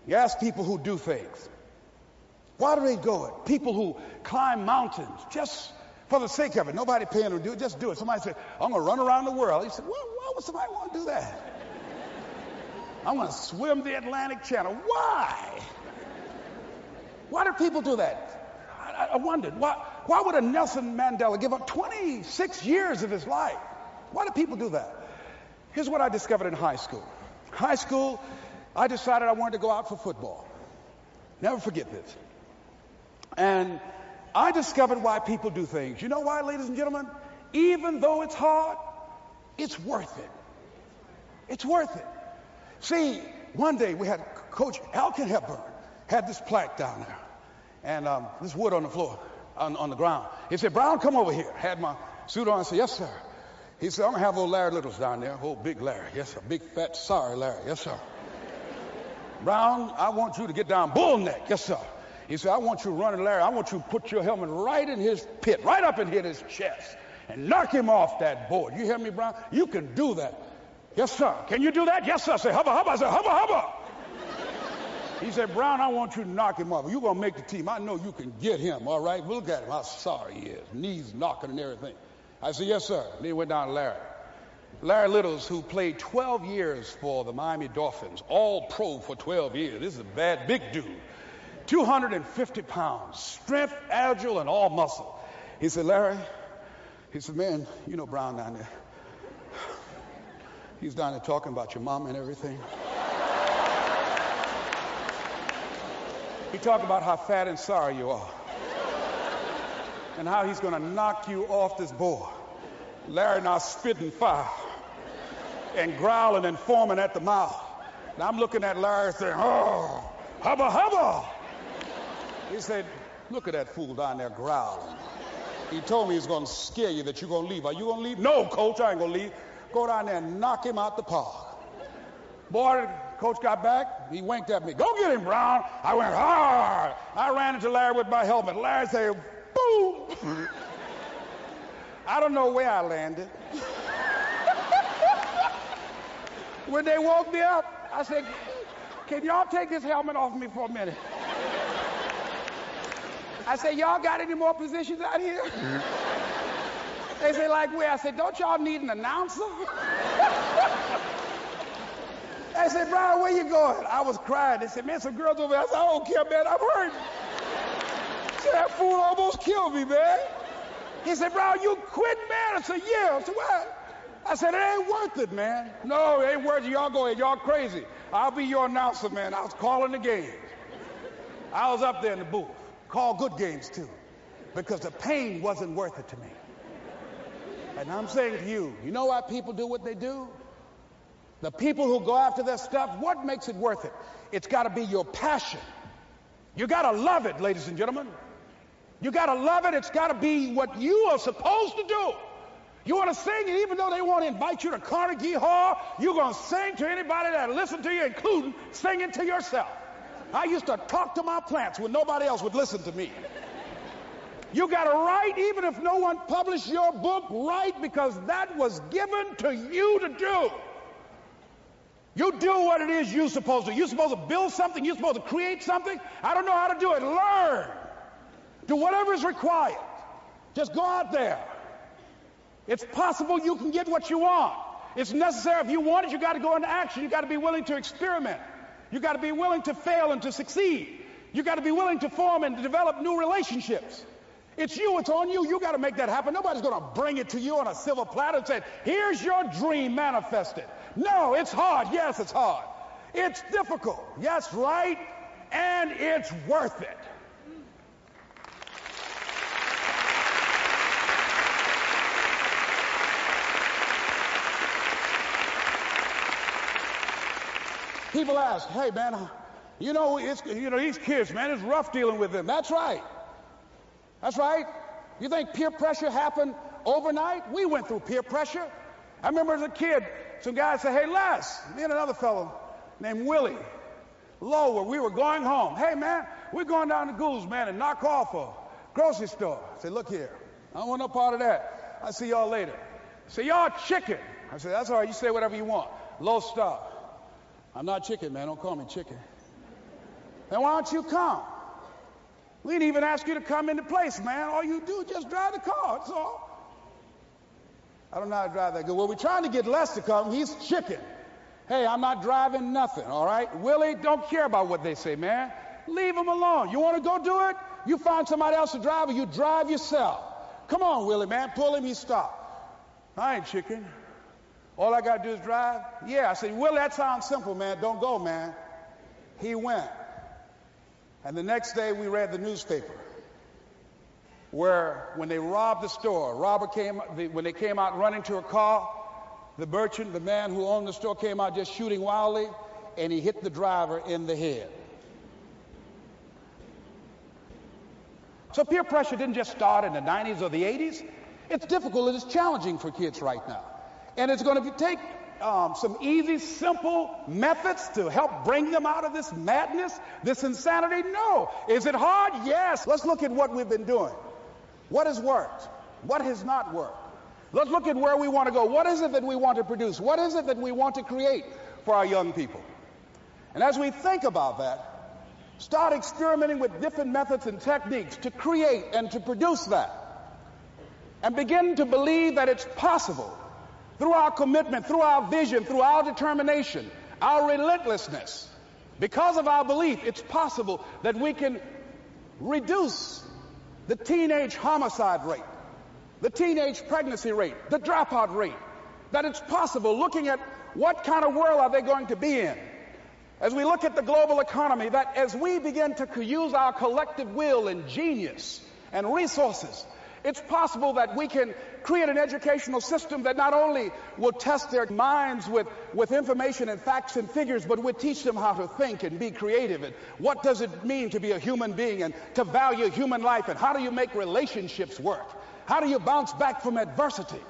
A: You ask people who do things. Why do they go it? People who climb mountains just for the sake of it. Nobody paying them to do it. Just do it. Somebody said, I'm going to run around the world. He said, well, why would somebody want to do that? I'm going to swim the Atlantic Channel. Why? Why do people do that? I wondered. Why would a Nelson Mandela give up 26 years of his life? Why do people do that? Here's what I discovered in high school. High school, I decided I wanted to go out for football. Never forget this. And I discovered why people do things. You know why, ladies and gentlemen? Even though it's hard, it's worth it. It's worth it. See, one day we had Coach Alkin Hepburn had this plaque down there. And this wood on the floor, on the ground. He said, Brown, come over here. Had my suit on. I said, yes, sir. He said, I'm going to have old Larry Littles down there. Old big Larry. Yes, sir. Big, fat, sorry Larry. Yes, sir. Brown, I want you to get down bull neck. Yes, sir. He said, I want you running Larry. I want you to put your helmet right in his pit, right up in his chest, and knock him off that board. You hear me, Brown? You can do that. Yes, sir. Can you do that? Yes, sir. I said, hubba, hubba. I said, hubba, hubba. He said, Brown, I want you to knock him off. You're going to make the team. I know you can get him, all right? Look at him, how sorry he is. Knees knocking and everything. I said, yes, sir. Then he went down to Larry. Larry Littles, who played 12 years for the Miami Dolphins, all pro for 12 years. This is a bad, big dude. 250 pounds, strength, agile, and all muscle. He said, Larry, he said, man, you know Brown down there. He's down there talking about your mom and everything. He talked about how fat and sorry you are. And how he's going to knock you off this board. Larry now spitting fire and growling and foaming at the mouth. And I'm looking at Larry saying, oh, hubba, hubba. He said, look at that fool down there growling. He told me he's going to scare you, that you're going to leave. Are you going to leave? No, coach, I ain't going to leave. Go down there and knock him out the park. Boy, coach got back. He winked at me. Go get him, Brown. I went hard. I ran into Larry with my helmet. Larry said, boom. I don't know where I landed. When they woke me up, I said, can y'all take this helmet off me for a minute? I said, y'all got any more positions out here? They said, like where? I said, don't y'all need an announcer? They said, Brian, where you going? I was crying. They said, man, some girls over there. I said, I don't care, man, I'm hurt. Said, that fool almost killed me, man. He said, Brian, you quit, man? I said, yeah. I said, what? I said, it ain't worth it, man. No, it ain't worth it. Y'all go ahead. Y'all crazy. I'll be your announcer, man. I was calling the games. I was up there in the booth. Call good games, too, because the pain wasn't worth it to me. And I'm saying to you, you know why people do what they do? The people who go after their stuff, what makes it worth it? It's got to be your passion. You got to love it, ladies and gentlemen. You got to love it. It's got to be what you are supposed to do. You want to sing, and even though they want to invite you to Carnegie Hall, you're going to sing to anybody that listen to you, including singing to yourself. I used to talk to my plants when nobody else would listen to me. You got to write, even if no one published your book, write, because that was given to you to do. You do what it is you're supposed to. You're supposed to build something. You're supposed to create something. I don't know how to do it. Learn. Do whatever is required. Just go out there. It's possible you can get what you want. It's necessary. If you want it, you got to go into action. You got to be willing to experiment. You got to be willing to fail and to succeed. You got to be willing to form and to develop new relationships. It's you. It's on you. You got to make that happen. Nobody's going to bring it to you on a silver platter and say, here's your dream manifested. No, it's hard. Yes, it's hard. It's difficult. Yes, right. And it's worth it. People ask, hey, man, these kids, man, it's rough dealing with them. That's right. That's right. You think peer pressure happened overnight? We went through peer pressure. I remember as a kid, some guys said, hey, Les, me and another fellow named Willie Lower, we were going home. Hey, man, we're going down to Gould's, man, and knock off a grocery store. I said, look here, I don't want no part of that. I'll see y'all later. I said, y'all chicken. I said, that's all right, you say whatever you want. Low star. I'm not chicken, man. Don't call me chicken. Then why don't you come? We didn't even ask you to come into place, man. All you do is just drive the car. That's all. I don't know how to drive that good. Well, we're trying to get Les to come. He's chicken. Hey, I'm not driving nothing, all right? Willie, don't care about what they say, man. Leave him alone. You want to go do it? You find somebody else to drive, or you drive yourself. Come on, Willie, man. Pull him. He stopped. I ain't chicken. All I got to do is drive? Yeah. I said, Willie, that sounds simple, man. Don't go, man. He went. And the next day we read the newspaper where when they robbed the store, when they came out running to a car, the merchant, the man who owned the store, came out just shooting wildly, and he hit the driver in the head. So peer pressure didn't just start in the 90s or the 80s. It's difficult. It is challenging for kids right now. And it's going to take some easy, simple methods to help bring them out of this madness, this insanity? No. Is it hard? Yes. Let's look at what we've been doing. What has worked? What has not worked? Let's look at where we want to go. What is it that we want to produce? What is it that we want to create for our young people? And as we think about that, start experimenting with different methods and techniques to create and to produce that. And begin to believe that it's possible. Through our commitment, through our vision, through our determination, our relentlessness, because of our belief, it's possible that we can reduce the teenage homicide rate, the teenage pregnancy rate, the dropout rate, that it's possible, looking at what kind of world are they going to be in. As we look at the global economy, that as we begin to use our collective will and genius and resources, It's possible that we can create an educational system that not only will test their minds with information and facts and figures, but will teach them how to think and be creative. And what does it mean to be a human being and to value human life? And how do you make relationships work? How do you bounce back from adversity?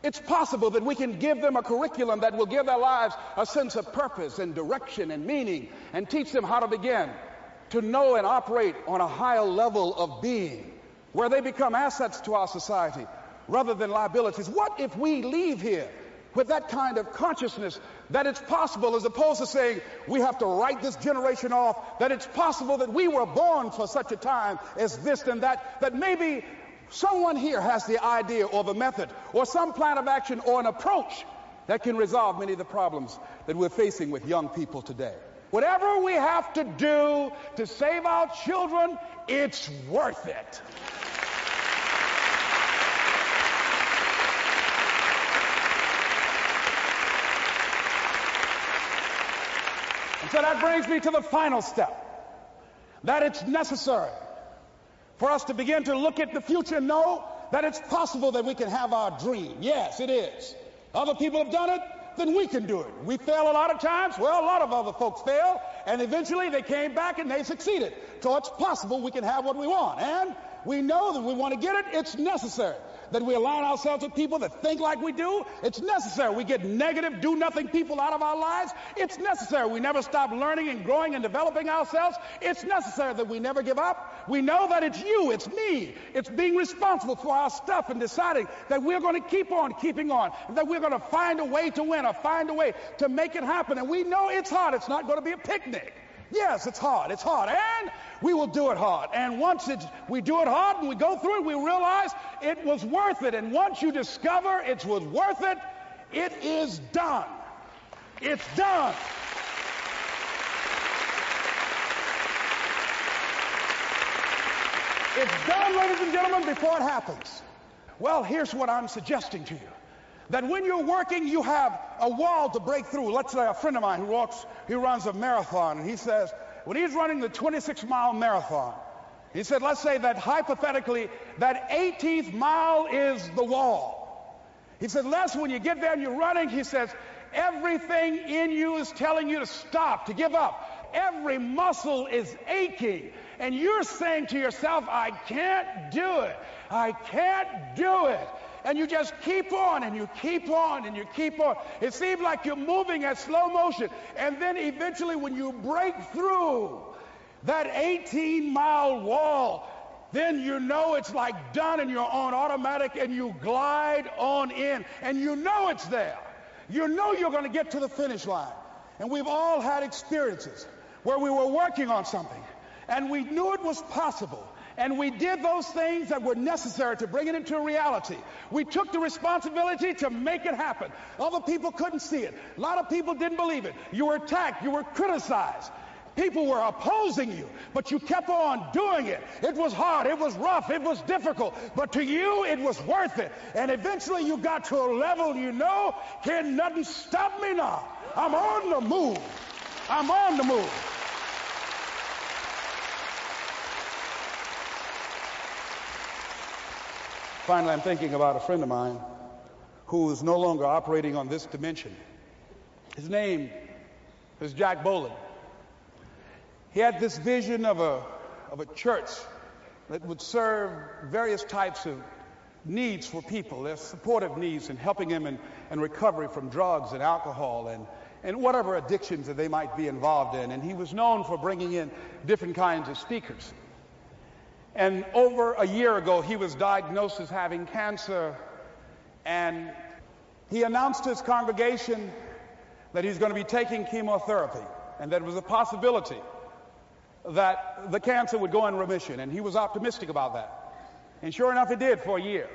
A: It's possible that we can give them a curriculum that will give their lives a sense of purpose and direction and meaning, and teach them how to begin to know and operate on a higher level of being, where they become assets to our society rather than liabilities. What if we leave here with that kind of consciousness that it's possible, as opposed to saying we have to write this generation off, that it's possible that we were born for such a time as this and that, that maybe someone here has the idea or the method or some plan of action or an approach that can resolve many of the problems that we're facing with young people today. Whatever we have to do to save our children, it's worth it. And so that brings me to the final step, that it's necessary for us to begin to look at the future and know that it's possible that we can have our dream. Yes, it is. Other people have done it, then we can do it. We fail a lot of times. Well, a lot of other folks fail, and eventually they came back and they succeeded. So it's possible we can have what we want. And we know that we want to get it. It's necessary that we align ourselves with people that think like we do. It's necessary we get negative, do-nothing people out of our lives. It's necessary we never stop learning and growing and developing ourselves. It's necessary that we never give up. We know that it's you, it's me. It's being responsible for our stuff and deciding that we're going to keep on keeping on, that we're going to find a way to win or find a way to make it happen. And we know it's hard. It's not going to be a picnic. Yes, it's hard, and we will do it hard. And once we do it hard and we go through it, we realize it was worth it. And once you discover it was worth it, it is done. It's done. It's done, ladies and gentlemen, before it happens. Well, here's what I'm suggesting to you. That when you're working, you have a wall to break through. Let's say a friend of mine who runs a marathon, and he says, when he's running the 26-mile marathon, he said, let's say that hypothetically, that 18th mile is the wall. He said, Les, when you get there and you're running, he says, everything in you is telling you to stop, to give up. Every muscle is aching, and you're saying to yourself, I can't do it. I can't do it. And you just keep on, and you keep on, and you keep on. It seems like you're moving at slow motion. And then eventually when you break through that 18-mile wall, then you know it's like done, and you're on automatic, and you glide on in. And you know it's there. You know you're going to get to the finish line. And we've all had experiences where we were working on something, and we knew it was possible. And we did those things that were necessary to bring it into reality. We took the responsibility to make it happen. Other people couldn't see it. A lot of people didn't believe it. You were attacked. You were criticized. People were opposing you, but you kept on doing it. It was hard. It was rough. It was difficult. But to you, it was worth it. And eventually you got to a level you know, can nothing stop me now. I'm on the move. I'm on the move. Finally, I'm thinking about a friend of mine who is no longer operating on this dimension. His name is Jack Boland. He had this vision of a church that would serve various types of needs for people, their supportive needs, and helping them in recovery from drugs and alcohol and whatever addictions that they might be involved in. And he was known for bringing in different kinds of speakers. And over a year ago, he was diagnosed as having cancer, and he announced to his congregation that he's going to be taking chemotherapy, and that it was a possibility that the cancer would go in remission, and he was optimistic about that. And sure enough, it did for a year.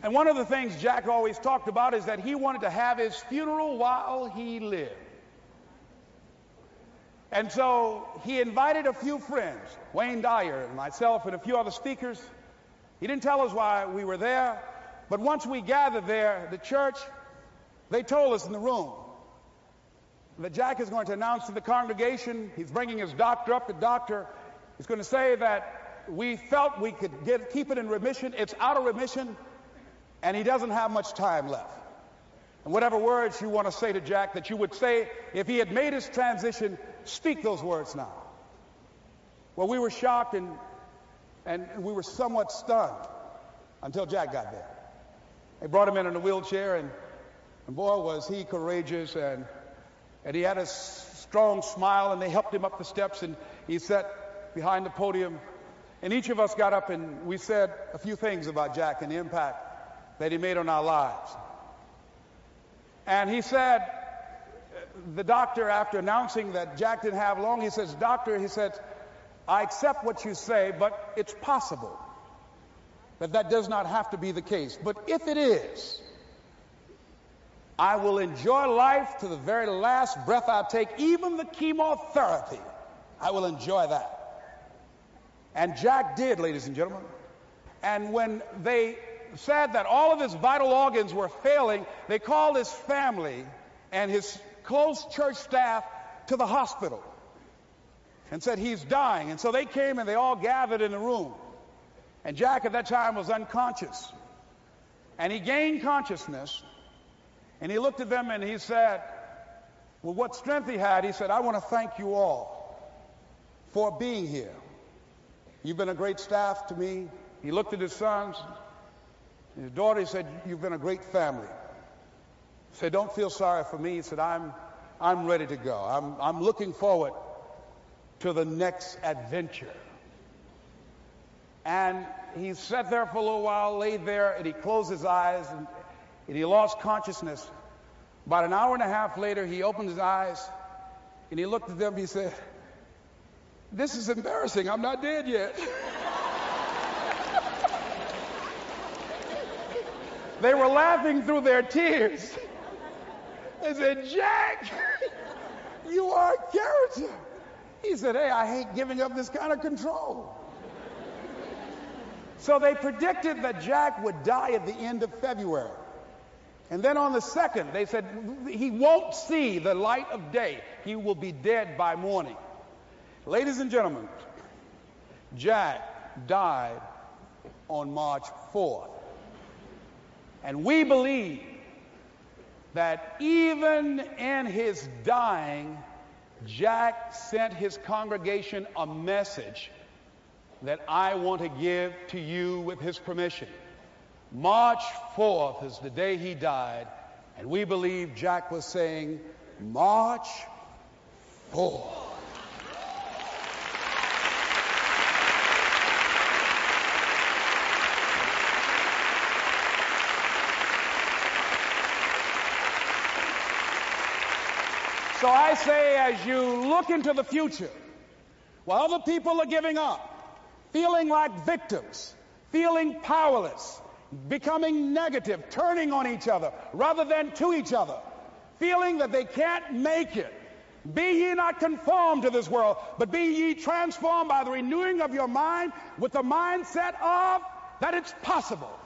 A: And one of the things Jack always talked about is that he wanted to have his funeral while he lived. And so he invited a few friends, Wayne Dyer and myself and a few other speakers. He didn't tell us why we were there, but once we gathered there, the church, they told us in the room that Jack is going to announce to the congregation, he's bringing his doctor up. The doctor is going to say that we felt we could keep it in remission. It's out of remission, and he doesn't have much time left. And whatever words you want to say to Jack that you would say if he had made his transition, speak those words now. Well, we were shocked and we were somewhat stunned until Jack got there. They brought him in a wheelchair, and boy, was he courageous, and he had a strong smile, and they helped him up the steps, and he sat behind the podium. And each of us got up and we said a few things about Jack and the impact that he made on our lives. And he said, the doctor, after announcing that Jack didn't have long, he says, "Doctor," he said, "I accept what you say, but it's possible that does not have to be the case. But if it is, I will enjoy life to the very last breath I take, even the chemotherapy. I will enjoy that." And Jack did, ladies and gentlemen. And when they said that all of his vital organs were failing, they called his family and his close church staff to the hospital and said, "He's dying." And so they came and they all gathered in the room. And Jack at that time was unconscious. And he gained consciousness. And he looked at them and he said, with what strength he had, he said, "I want to thank you all for being here. You've been a great staff to me." He looked at his sons, his daughter. He said, "You've been a great family." He said, "Don't feel sorry for me." He said, I'm ready to go. I'm looking forward to the next adventure." And he sat there for a little while, laid there, and he closed his eyes, and he lost consciousness. About an hour and a half later, he opened his eyes, and he looked at them. He said, "This is embarrassing. I'm not dead yet." They were laughing through their tears. They said, "Jack, you are a character." He said, "Hey, I hate giving up this kind of control." So they predicted that Jack would die at the end of February. And then on the 2nd, they said, he won't see the light of day. He will be dead by morning. Ladies and gentlemen, Jack died on March 4th. And we believe that even in his dying, Jack sent his congregation a message that I want to give to you with his permission. March 4th is the day he died, and we believe Jack was saying, "March 4th." So I say, as you look into the future, while other people are giving up, feeling like victims, feeling powerless, becoming negative, turning on each other rather than to each other, feeling that they can't make it, be ye not conformed to this world, but be ye transformed by the renewing of your mind, with the mindset of that it's possible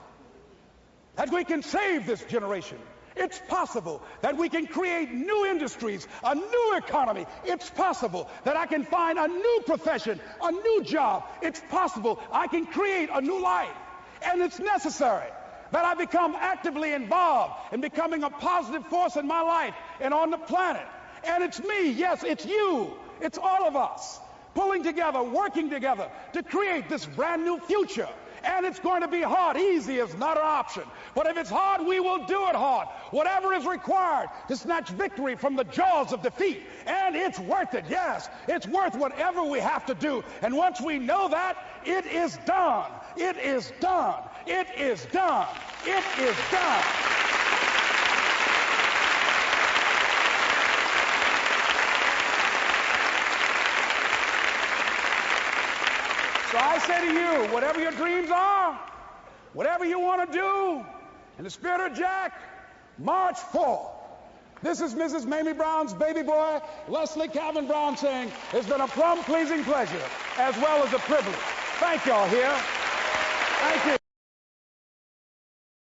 A: that we can save this generation. It's possible that we can create new industries, a new economy. It's possible that I can find a new profession, a new job. It's possible I can create a new life. And it's necessary that I become actively involved in becoming a positive force in my life and on the planet. And it's me, yes, it's you, it's all of us, pulling together, working together to create this brand new future. And it's going to be hard. Easy is not an option. But if it's hard, we will do it hard. Whatever is required to snatch victory from the jaws of defeat. And it's worth it. Yes, it's worth whatever we have to do. And once we know that, it is done. It is done. It is done. It is done. So I say to you, whatever your dreams are, whatever you want to do, in the spirit of Jack, March 4th. This is Mrs. Mamie Brown's baby boy, Leslie Calvin Brown, saying, "It's been a plumb pleasing pleasure as well as a privilege." Thank y'all here. Thank you.